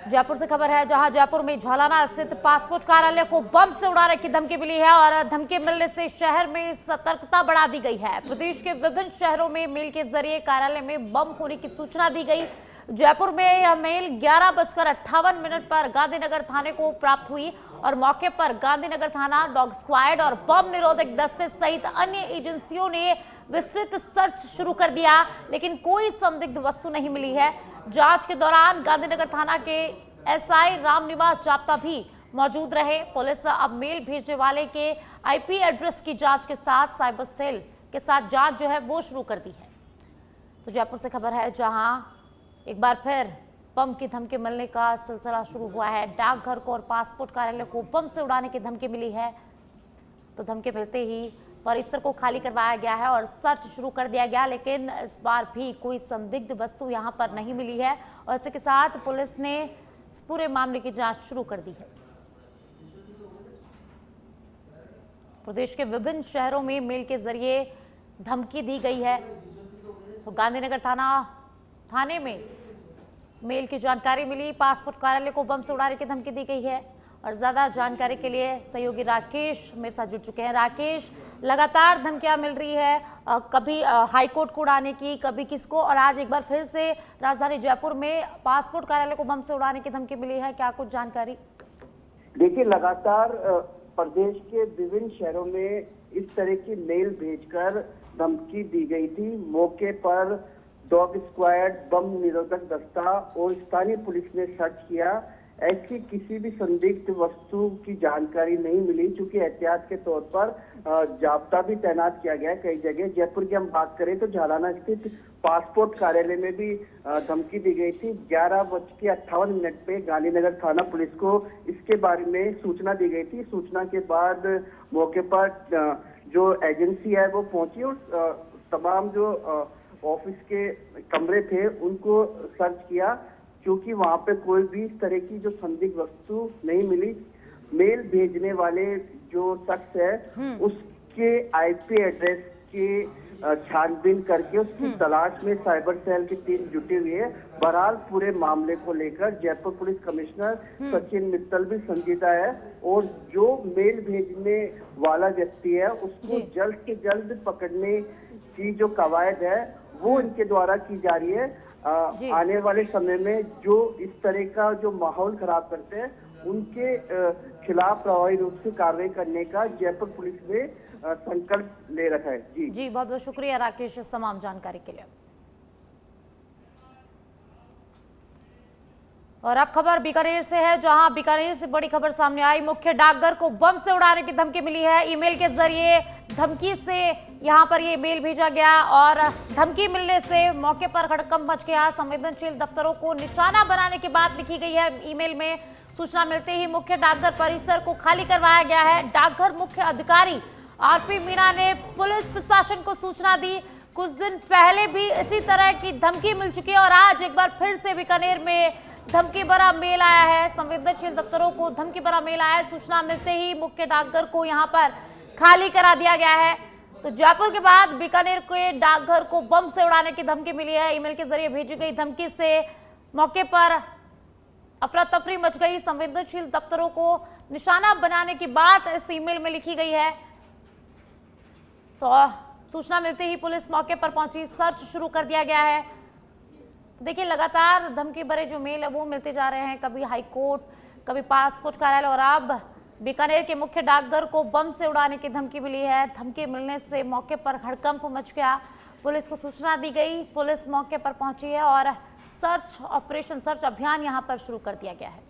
जयपुर से खबर है, जहां जयपुर में झालाना स्थित पासपोर्ट कार्यालय को बम से उड़ाने की धमकी मिली है और धमकी मिलने से शहर में सतर्कता बढ़ा दी गई है। प्रदेश के विभिन्न शहरों में मेल के जरिए कार्यालय में बम होने की सूचना दी गई। जयपुर में यह मेल 11:58 पर गांधीनगर थाने को प्राप्त हुई और मौके पर गांधीनगर थाना, डॉग स्क्वाड और बम निरोधक दस्ते सहित अन्य एजेंसियों ने विस्तृत सर्च शुरू कर दिया, लेकिन कोई संदिग्ध वस्तु नहीं मिली है। जांच के दौरान गांधीनगर थाना के एसआई रामनिवास जाप्ता भी मौजूद रहे। पुलिस अब मेल भेजने वाले के आईपी एड्रेस की जांच के साथ साइबर सेल के साथ जांच जो है वो शुरू कर दी है। तो जयपुर से खबर है, जहां एक बार फिर बम की धमकी मिलने का सिलसिला शुरू हुआ है। डाकघर को और पासपोर्ट कार्यालय को बम से उड़ाने की धमकी मिली है। तो धमकी मिलते ही परिसर को खाली करवाया गया है और सर्च शुरू कर दिया गया, लेकिन इस बार भी कोई संदिग्ध वस्तु यहां पर नहीं मिली है और इसी के साथ पुलिस ने इस पूरे मामले की जांच शुरू कर दी है। प्रदेश के विभिन्न शहरों में मेल के जरिए धमकी दी गई है। तो गांधीनगर थाने में मेल की जानकारी मिली, पासपोर्ट कार्यालय को बम से उड़ाने की धमकी दी गई है। और ज्यादा जानकारी के लिए सहयोगी राकेश मेरे साथ जुड़ चुके हैं। राकेश, लगातार धमकियां मिल रही है, कभी हाईकोर्ट को उड़ाने की, कभी किसको, और आज एक बार फिर से राजधानी जयपुर में पासपोर्ट कार्यालय को बम से उड़ाने की धमकी मिली है। क्या कुछ जानकारी? देखिए, लगातार प्रदेश के विभिन्न शहरों में इस तरह की मेल भेजकर धमकी दी गई थी। मौके पर डॉग स्क्वाड, बम निरोधक दस्ता और स्थानीय पुलिस ने सर्च किया। ऐसी किसी भी संदिग्ध वस्तु की जानकारी नहीं मिली, क्योंकि एहतियात के तौर पर जाब्ता भी तैनात किया गया है कई जगह। जयपुर की हम बात करें तो झालाना स्थित पासपोर्ट कार्यालय में भी धमकी दी गई थी। 11:58 पे गांधीनगर थाना पुलिस को इसके बारे में सूचना दी गई थी। सूचना के बाद मौके पर जो एजेंसी है वो पहुंची और तमाम जो ऑफिस के कमरे थे उनको सर्च किया, क्योंकि वहां पे कोई भी इस तरह की जो संदिग्ध वस्तु नहीं मिली। मेल भेजने वाले जो शख्स है उसके आईपी एड्रेस के छानबीन करके उसकी तलाश में साइबर सेल की टीम जुटी हुई है। बहरहाल पूरे मामले को लेकर जयपुर पुलिस कमिश्नर सचिन मित्तल भी संजीदा है और जो मेल भेजने वाला व्यक्ति है उसको जल्द से जल्द पकड़ने की जो कवायद है वो इनके द्वारा की जा रही है। आने वाले समय में जो इस तरह का जो माहौल खराब करते हैं उनके खिलाफ प्रभावी रूप से कार्रवाई करने का जयपुर पुलिस ने संकल्प ले रखा है। जी बहुत बहुत शुक्रिया राकेश इस तमाम जानकारी के लिए। और अब खबर बीकानेर से है, जहां बीकानेर से बड़ी खबर सामने आई। मुख्य डाकघर को बम से उड़ाने की धमकी मिली है। ईमेल के जरिए धमकी से यहां पर ये मेल भेजा गया और धमकी मिलने से मौके पर हड़कंप मच गया। संवेदनशील दफ्तरों को निशाना बनाने की बात लिखी गई है ईमेल में। सूचना मिलते ही मुख्य डाकघर परिसर को खाली करवाया गया है। डाकघर मुख्य अधिकारी आरपी मीणा ने पुलिस प्रशासन को सूचना दी। कुछ दिन पहले भी इसी तरह की धमकी मिल चुकी है और आज एक बार फिर से बीकानेर में धमकी भरा मेल आया है। संवेदनशील दफ्तरों को धमकी भरा मेल आया है। सूचना मिलते ही मुख्य डाकघर को यहां पर खाली करा दिया गया है। तो जयपुर के बाद बीकानेर के डाकघर को बम से उड़ाने की धमकी मिली है। ईमेल के जरिए भेजी गई धमकी से मौके पर अफरा तफरी मच गई। संवेदनशील दफ्तरों को निशाना बनाने की बात इस ईमेल में लिखी गई है। तो सूचना मिलते ही पुलिस मौके पर पहुंची, सर्च शुरू कर दिया गया है। देखिए, लगातार धमकी भरे जो मेल है वो मिलते जा रहे हैं, कभी हाईकोर्ट, कभी पासपोर्ट कार्यालय और अब बीकानेर के मुख्य डाकघर को बम से उड़ाने की धमकी मिली है। धमकी मिलने से मौके पर हड़कंप मच गया। पुलिस को सूचना दी गई, पुलिस मौके पर पहुंची है और सर्च अभियान यहां पर शुरू कर दिया गया है।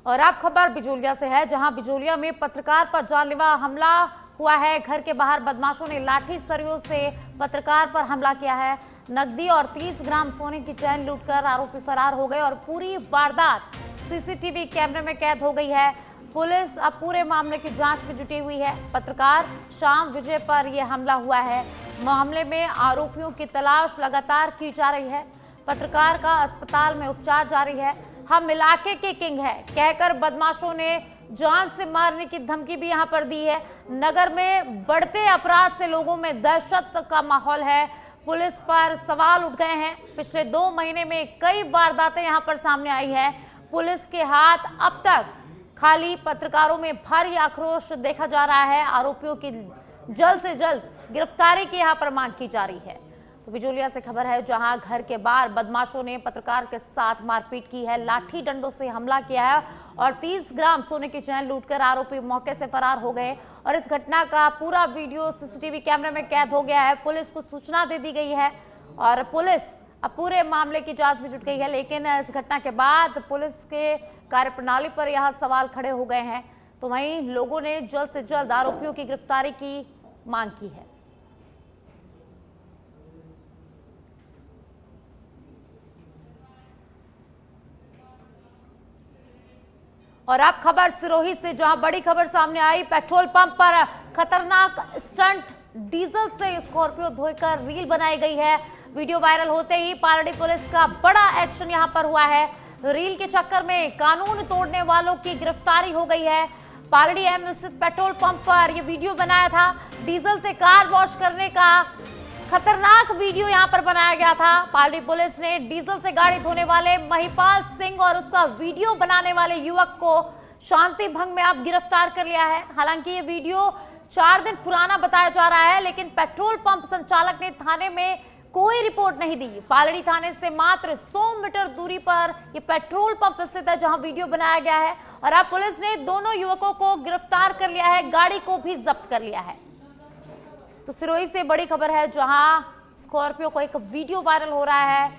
और अब खबर बिजोलिया से है, जहां बिजोलिया में पत्रकार पर जानलेवा हमला हुआ है। घर के बाहर बदमाशों ने लाठी सरियों से पत्रकार पर हमला किया है। नकदी और 30 ग्राम सोने की चैन लूटकर आरोपी फरार हो गए और पूरी वारदात सीसीटीवी कैमरे में कैद हो गई है। पुलिस अब पूरे मामले की जांच में जुटी हुई है। पत्रकार श्याम विजय पर यह हमला हुआ है। मामले में आरोपियों की तलाश लगातार की जा रही है। पत्रकार का अस्पताल में उपचार जारी है। हम इलाके के किंग है कहकर बदमाशों ने जान से मारने की धमकी भी यहां पर दी है। नगर में बढ़ते अपराध से लोगों में दहशत का माहौल है। पुलिस पर सवाल उठ गए हैं। पिछले 2 महीने में कई वारदातें यहां पर सामने आई है। पुलिस के हाथ अब तक खाली। पत्रकारों में भारी आक्रोश देखा जा रहा है। आरोपियों की जल्द से जल्द गिरफ्तारी की यहां पर मांग की जा रही है। तो बिजोलिया से खबर है, जहां घर के बाहर बदमाशों ने पत्रकार के साथ मारपीट की है, लाठी डंडों से हमला किया है और 30 ग्राम सोने की चैन लूटकर आरोपी मौके से फरार हो गए। और इस घटना का पूरा वीडियो सीसीटीवी कैमरे में कैद हो गया है। पुलिस को सूचना दे दी गई है और पुलिस अब पूरे मामले की जांच में जुट गई है। लेकिन इस घटना के बाद पुलिस के कार्यप्रणाली पर यहां सवाल खड़े हो गए हैं। तो वहीं लोगों ने जल्द से जल्द आरोपियों की गिरफ्तारी की मांग की है। और अब खबर सिरोही से, जहां बड़ी खबर सामने आई। पेट्रोल पंप पर खतरनाक स्टंट, डीजल से स्कॉर्पियो धोकर रील बनाई गई है। वीडियो वायरल होते ही पालड़ी पुलिस का बड़ा एक्शन यहां पर हुआ है। रील के चक्कर में कानून तोड़ने वालों की गिरफ्तारी हो गई है। पालड़ी एम स्थित पेट्रोल पंप पर यह वीडियो बनाया था। डीजल से कार वॉश करने का खतरनाक वीडियो यहां पर बनाया गया था। पालड़ी पुलिस ने डीजल से गाड़ी धोने वाले महिपाल सिंह और उसका वीडियो बनाने वाले युवक को शांति भंग में अब गिरफ्तार कर लिया है। हालांकि ये वीडियो 4 दिन पुराना बताया जा रहा है, लेकिन पेट्रोल पंप संचालक ने थाने में कोई रिपोर्ट नहीं दी। पालड़ी थाने से मात्र 100 मीटर दूरी पर यह पेट्रोल पंप स्थित है, जहां वीडियो बनाया गया है। और अब पुलिस ने दोनों युवकों को गिरफ्तार कर लिया है, गाड़ी को भी जब्त कर लिया है। तो सिरोही से बड़ी खबर है, जहां स्कॉर्पियो को एक वीडियो वायरल हो रहा है।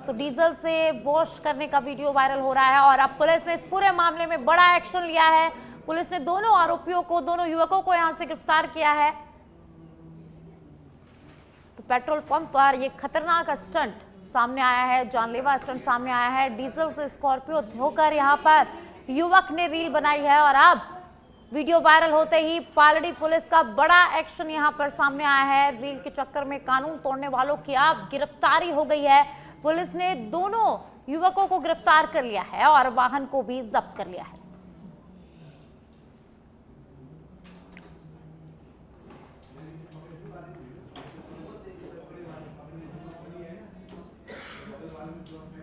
तो डीजल से वॉश करने का वीडियो वायरल हो रहा है और अब पुलिस ने इस पूरे मामले में बड़ा एक्शन लिया है। पुलिस ने दोनों आरोपियों को, दोनों युवकों को यहां से गिरफ्तार किया है। तो पेट्रोल पंप पर यह खतरनाक स्टंट सामने आया है, जानलेवा स्टंट सामने आया है। डीजल से स्कॉर्पियो धोकर यहां पर युवक ने रील बनाई है और अब वीडियो वायरल होते ही पालड़ी पुलिस का बड़ा एक्शन यहां पर सामने आया है। रील के चक्कर में कानून तोड़ने वालों की अब गिरफ्तारी हो गई है। पुलिस ने दोनों युवकों को गिरफ्तार कर लिया है और वाहन को भी जब्त कर लिया है।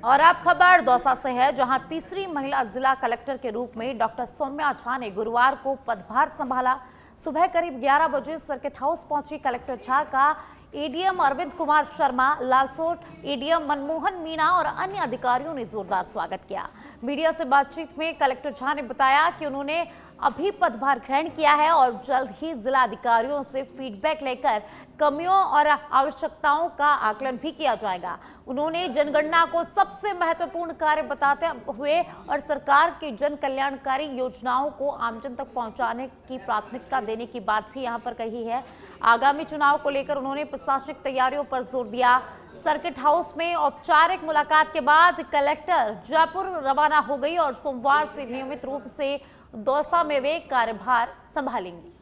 और अब खबर दौसा से है, जहां तीसरी महिला जिला कलेक्टर के रूप में डॉक्टर सौम्या झा ने गुरुवार को पदभार संभाला। सुबह करीब 11 बजे सर्किट हाउस पहुंची कलेक्टर झा का एडीएम अरविंद कुमार शर्मा, लालसोट एडीएम मनमोहन मीणा और अन्य अधिकारियों ने जोरदार स्वागत किया। मीडिया से बातचीत में कलेक्टर झा ने बताया कि उन्होंने अभी पदभार ग्रहण किया है और जल्द ही जिला अधिकारियों से फीडबैक लेकर कमियों और आवश्यकताओं का आकलन भी किया जाएगा। उन्होंने जनगणना को सबसे महत्वपूर्ण कार्य बताते हुए और सरकार की जन कल्याणकारी योजनाओं को आमजन तक पहुंचाने की प्राथमिकता देने की बात भी यहां पर कही है। आगामी चुनाव को लेकर उन्होंने प्रशासनिक तैयारियों पर जोर दिया। सर्किट हाउस में औपचारिक मुलाकात के बाद कलेक्टर जयपुर रवाना हो गई और सोमवार से नियमित रूप से दौसा में वे कार्यभार संभालेंगी।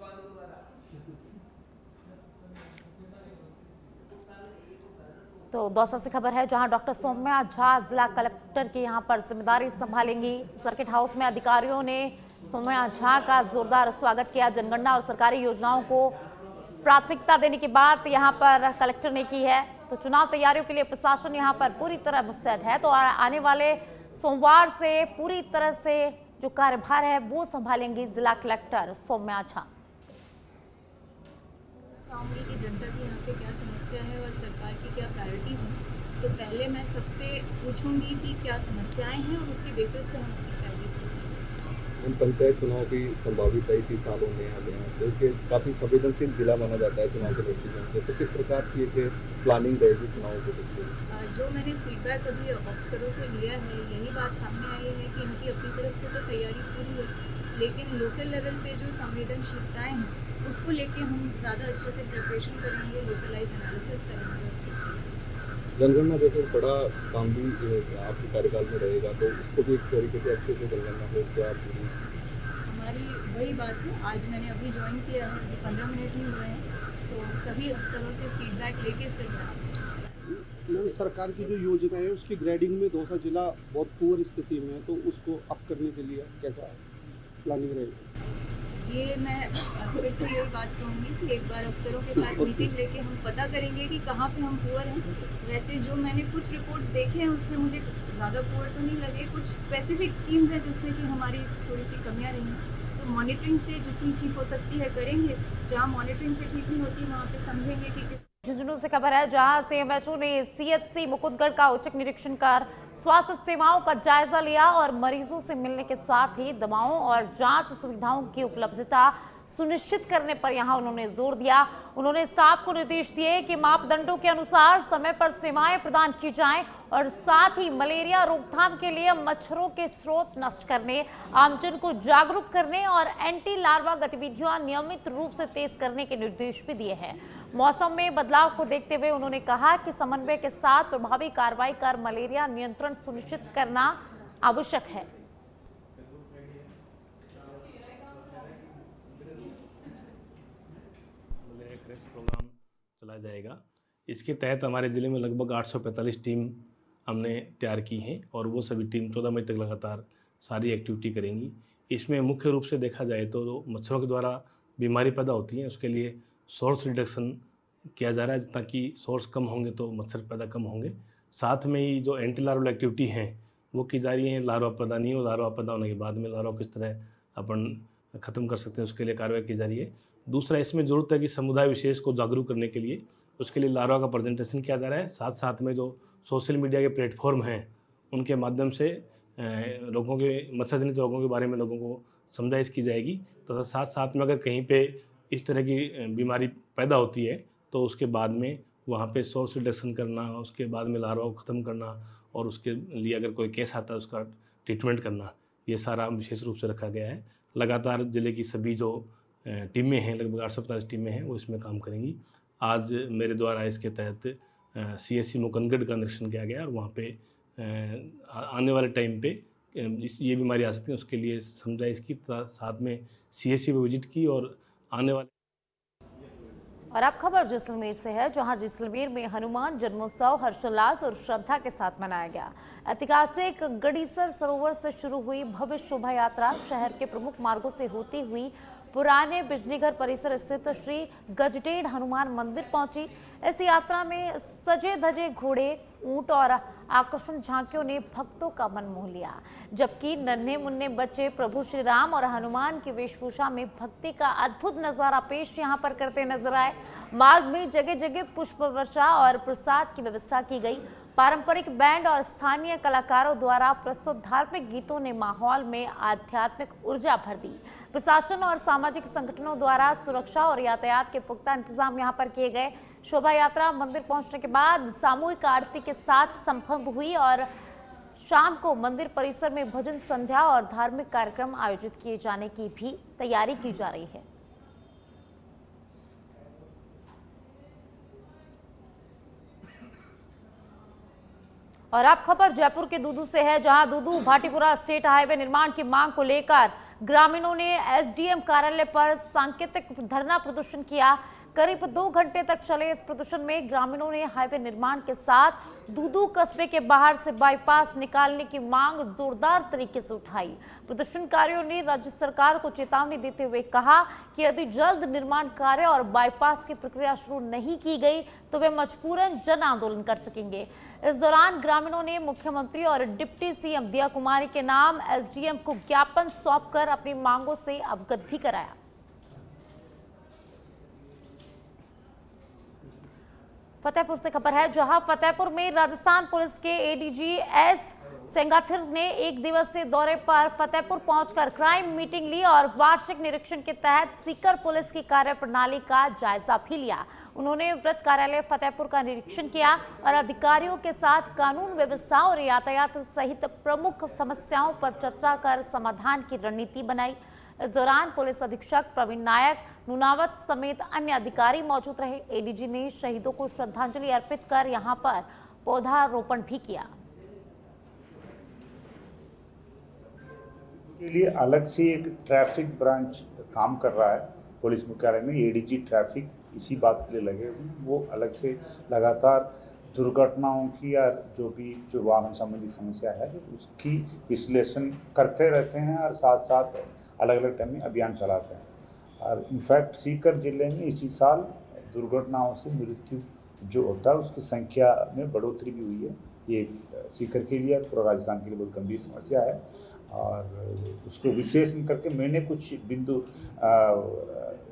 तो दौसा से खबर है, जहां डॉक्टर सौम्या झा जिला कलेक्टर की यहां पर जिम्मेदारी संभालेंगी। सर्किट हाउस में अधिकारियों ने सौम्या झा का जोरदार स्वागत किया। जनगणना और सरकारी योजनाओं को प्राथमिकता देने की बात यहां पर कलेक्टर ने की है। तो चुनाव तैयारियों के लिए प्रशासन यहां पर पूरी तरह मुस्तैद है। तो आने वाले सोमवार से पूरी तरह से जो कार्यभार है वो संभालेंगी जिला कलेक्टर सौम्या झा। चाहूंगी कि जनता की यहाँ पे क्या समस्या है और सरकार की क्या प्रायोरिटीज़ हैं। तो पहले मैं सबसे पूछूंगी कि क्या समस्याएं हैं और उसके बेसिस पे हम अपनी प्रायोरिटीज़ लेंगे। पंचायत चुनाव की संभावित 23 सालों में आ गए हैं, तो कि काफ़ी संवेदनशील जिला माना जाता है चुनाव के दृष्टिकोण से। तो किस प्रकार की एक प्लानिंग रहेगी चुनाव को देखते हुए? जो मैंने फीडबैक अभी अफसरों से लिया है, यही बात सामने आई है कि इनकी अपनी तरफ से तो तैयारी पूरी है, लेकिन लोकल लेवल पे जो संवेदनशीलताएँ हैं उसको लेके हम ज़्यादा अच्छे से प्रिपरेशन करेंगे, लोकलाइज एनालिसिस करेंगे। जनगणना जैसे बड़ा काम भी आपके कार्यकाल में रहेगा, तो उसको भी एक तरीके से अच्छे से जनगणना हो क्या पूरी? हमारी वही बात है, आज मैंने अभी ज्वाइन किया है, अभी 15 मिनट ही हुए हैं, तो सभी अफसरों से फीडबैक लेके फिर मैं आपसे। सरकार की जो योजना है उसकी ग्रेडिंग में दौसा जिला बहुत पुअर स्थिति में है, तो उसको अप करने के लिए कैसा प्लानिंग रहेगी? ये मैं फिर से यही बात कहूँगी कि एक बार अफसरों के साथ मीटिंग लेके हम पता करेंगे कि कहाँ पे हम पुअर हैं। वैसे जो मैंने कुछ रिपोर्ट्स देखे हैं उसमें मुझे ज़्यादा पुअर तो नहीं लगे, कुछ स्पेसिफिक स्कीम्स हैं जिसमें कि हमारी थोड़ी सी कमियाँ रही हैं। तो मॉनिटरिंग से जितनी ठीक हो सकती है करेंगे, जहाँ मॉनिटरिंग से ठीक नहीं होती वहाँ पे समझेंगे कि किस। झुंझुनू से खबर है जहां सीएमएचओ ने सीएचसी मुकुंदगढ़ का औचक निरीक्षण कर स्वास्थ्य सेवाओं का जायजा लिया और मरीजों से मिलने के साथ ही दवाओं और जांच सुविधाओं की उपलब्धता सुनिश्चित करने पर यहां उन्होंने जोर दिया। उन्होंने स्टाफ को निर्देश दिए कि मापदंडों के अनुसार समय पर सेवाएं प्रदान की जाएं और साथ ही मलेरिया रोकथाम के लिए मच्छरों के स्रोत नष्ट करने, आमजन को जागरूक करने और एंटी लार्वा गतिविधियां नियमित रूप से तेज करने के निर्देश भी दिए हैं। मौसम में बदलाव को देखते हुए उन्होंने कहा कि समन्वय के साथ प्रभावी कार्रवाई कर मलेरिया नियंत्रण सुनिश्चित करना आवश्यक है। प्रोग्राम चलाया जाएगा। इसके तहत हमारे ज़िले में लगभग 845 टीम हमने तैयार की हैं और वो सभी टीम 14 मई तक लगातार सारी एक्टिविटी करेंगी। इसमें मुख्य रूप से देखा जाए तो मच्छरों के द्वारा बीमारी पैदा होती है, उसके लिए सोर्स रिडक्शन किया जा रहा है ताकि सोर्स कम होंगे तो मच्छर पैदा कम होंगे। साथ में ही जो एंटी लार्वल एक्टिविटी हैं वो की जा रही है। लार्वा पैदा नहीं हो, लार्वा पैदा होने के बाद में लार्वा किस तरह अपन ख़त्म कर सकते हैं उसके लिए कार्रवाई की जा रही है। दूसरा, इसमें ज़रूरत है कि समुदाय विशेष को जागरूक करने के लिए उसके लिए लार्वा का प्रेजेंटेशन किया जा रहा है। साथ साथ में जो सोशल मीडिया के प्लेटफॉर्म हैं उनके माध्यम से लोगों के मच्छर जनित रोगों के बारे में लोगों को समझाइश की जाएगी तथा साथ साथ में अगर कहीं पे इस तरह की बीमारी पैदा होती है तो उसके बाद में वहाँ पे सोर्स रिडक्शन करना, उसके बाद में लार्वा को ख़त्म करना और उसके लिए अगर कोई केस आता है उसका ट्रीटमेंट करना, ये सारा विशेष रूप से रखा गया है। लगातार ज़िले की सभी जो टीमें हैं, लगभग 845 टीमें हैं, वो इसमें काम करेंगी। आज मेरे द्वारा इसके तहत सीएचसी मुकुंदगढ़ का निरीक्षण किया गया और वहाँ पे आने वाले टाइम पे ये बीमारी आ सकती है उसके लिए समझाइश की, साथ में सीएचसी पे विजिट की और आने वाले। और अब खबर जैसलमेर से है जहां जैसलमेर में हनुमान जन्मोत्सव हर्षोल्लास और श्रद्धा के साथ मनाया गया। ऐतिहासिक गड़ीसर सरोवर से शुरू हुई भव्य शोभा यात्रा शहर के प्रमुख मार्गों से होती हुई पुराने बिजलीघर परिसर स्थित श्री गजटेढ़ हनुमान मंदिर पहुंची। इस यात्रा में सजे धजे घोड़े, ऊंट और आकर्षण झांकियों ने भक्तों का मन मोह लिया, जबकि नन्हे मुन्ने बच्चे प्रभु श्री राम और हनुमान की वेशभूषा में भक्ति का अद्भुत नजारा पेश यहां पर करते नजर आए। मार्ग में जगह जगह पुष्प वर्षा और प्रसाद की व्यवस्था की गई। पारंपरिक बैंड और स्थानीय कलाकारों द्वारा प्रस्तुत धार्मिक गीतों ने माहौल में आध्यात्मिक ऊर्जा भर दी। प्रशासन और सामाजिक संगठनों द्वारा सुरक्षा और यातायात के पुख्ता इंतजाम यहां पर किए गए। शोभा यात्रा मंदिर पहुंचने के बाद सामूहिक आरती के साथ संपन्न हुई और शाम को मंदिर परिसर में भजन संध्या और धार्मिक कार्यक्रम आयोजित किए जाने की भी तैयारी की जा रही है। और अब खबर जयपुर के दूदू से है जहां दूदू भाटीपुरा स्टेट हाईवे निर्माण की मांग को लेकर ग्रामीणों ने एसडीएम कार्यालय पर सांकेतिक धरना प्रदर्शन किया। करीब 2 घंटे तक चले इस प्रदर्शन में ग्रामीणों ने हाईवे निर्माण के साथ दूदू कस्बे के बाहर से बाईपास निकालने की मांग जोरदार तरीके से उठाई। प्रदर्शनकारियों ने राज्य सरकार को चेतावनी देते हुए कहा कि यदि जल्द निर्माण कार्य और बाईपास की प्रक्रिया शुरू नहीं की गई तो वे मजबूरन जन आंदोलन कर सकेंगे। इस दौरान ग्रामीणों ने मुख्यमंत्री और डिप्टी सीएम दिया कुमारी के नाम एसडीएम को ज्ञापन सौंपकर अपनी मांगों से अवगत भी कराया। फतेहपुर से खबर है जहां फतेहपुर में राजस्थान पुलिस के एडीजी एस सेंगाथिर ने एक दिवसीय दौरे पर फतेहपुर पहुंचकर क्राइम मीटिंग ली और वार्षिक निरीक्षण के तहत सीकर पुलिस की कार्यप्रणाली का जायजा भी लिया। उन्होंने वृत्त कार्यालय फतेहपुर का निरीक्षण किया और अधिकारियों के साथ कानून व्यवस्था और यातायात सहित प्रमुख समस्याओं पर चर्चा कर समाधान की रणनीति बनाई। इस दौरान पुलिस अधीक्षक प्रवीण नायक, नूनावत समेत अन्य अधिकारी मौजूद रहे। एडीजी ने शहीदों को श्रद्धांजलि अर्पित कर यहां पर पौधारोपण भी किया। के लिए अलग से एक ट्रैफिक ब्रांच काम कर रहा है पुलिस मुख्यालय में। एडीजी ट्रैफिक इसी बात के लिए लगे हुए हैं। वो अलग से लगातार दुर्घटनाओं की या जो वाहन संबंधी समस्या है उसकी विश्लेषण करते रहते हैं और साथ साथ अलग अलग टाइम में अभियान चलाते हैं। और इनफैक्ट सीकर जिले में इसी साल दुर्घटनाओं से मृत्यु जो होता है उसकी संख्या में बढ़ोतरी भी हुई है। ये सीकर के लिए पूरा राजस्थान के लिए बहुत गंभीर समस्या है और उसको विश्लेषण करके मैंने कुछ बिंदु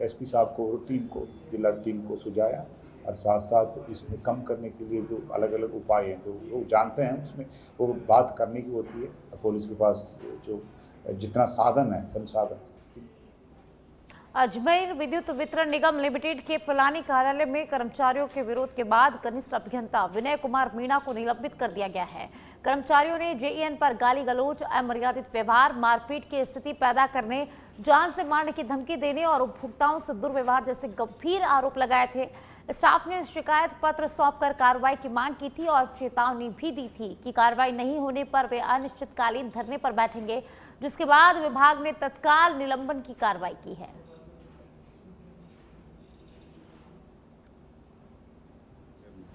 एसपी साहब को और टीम को, जिला टीम को सुझाया और साथ साथ इसमें कम करने के लिए जो अलग अलग उपाय हैं जो लोग जानते हैं उसमें वो बात करने की होती है। पुलिस के पास जो जितना साधन है संसाधन अजमेर विद्युत वितरण निगम लिमिटेड के पिलानी कार्यालय में कर्मचारियों के विरोध के बाद कनिष्ठ अभियंता विनय कुमार मीणा को निलंबित कर दिया गया है। कर्मचारियों ने जेईएन पर गाली गलौज, अमर्यादित व्यवहार, मारपीट की स्थिति पैदा करने, जान से मारने की धमकी देने और उपभोक्ताओं से दुर्व्यवहार जैसे गंभीर आरोप लगाए थे। स्टाफ ने शिकायत पत्र सौंपकर कार्रवाई की मांग की थी और चेतावनी भी दी थी कि कार्रवाई नहीं होने पर वे अनिश्चितकालीन धरने पर बैठेंगे, जिसके बाद विभाग ने तत्काल निलंबन की कार्रवाई की है।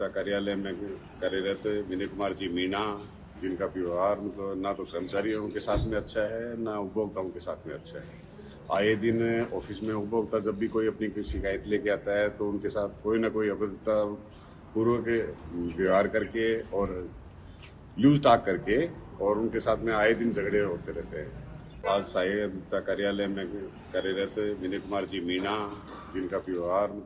कार्यालय में कार्यरत विनय कुमार जी मीणा, जिनका व्यवहार मतलब ना तो कर्मचारियों के साथ में अच्छा है ना उपभोक्ताओं के साथ में अच्छा है। आए दिन ऑफिस में उपभोक्ता जब भी कोई अपनी शिकायत लेके आता है तो उनके साथ कोई ना कोई अभद्रता पूर्वक व्यवहार करके और लूज टॉक करके और उनके साथ में आए दिन झगड़े होते रहते हैं। आज सहायक कार्यालय में कार्यरत विनय कुमार जी मीणा, जिनका व्यवहार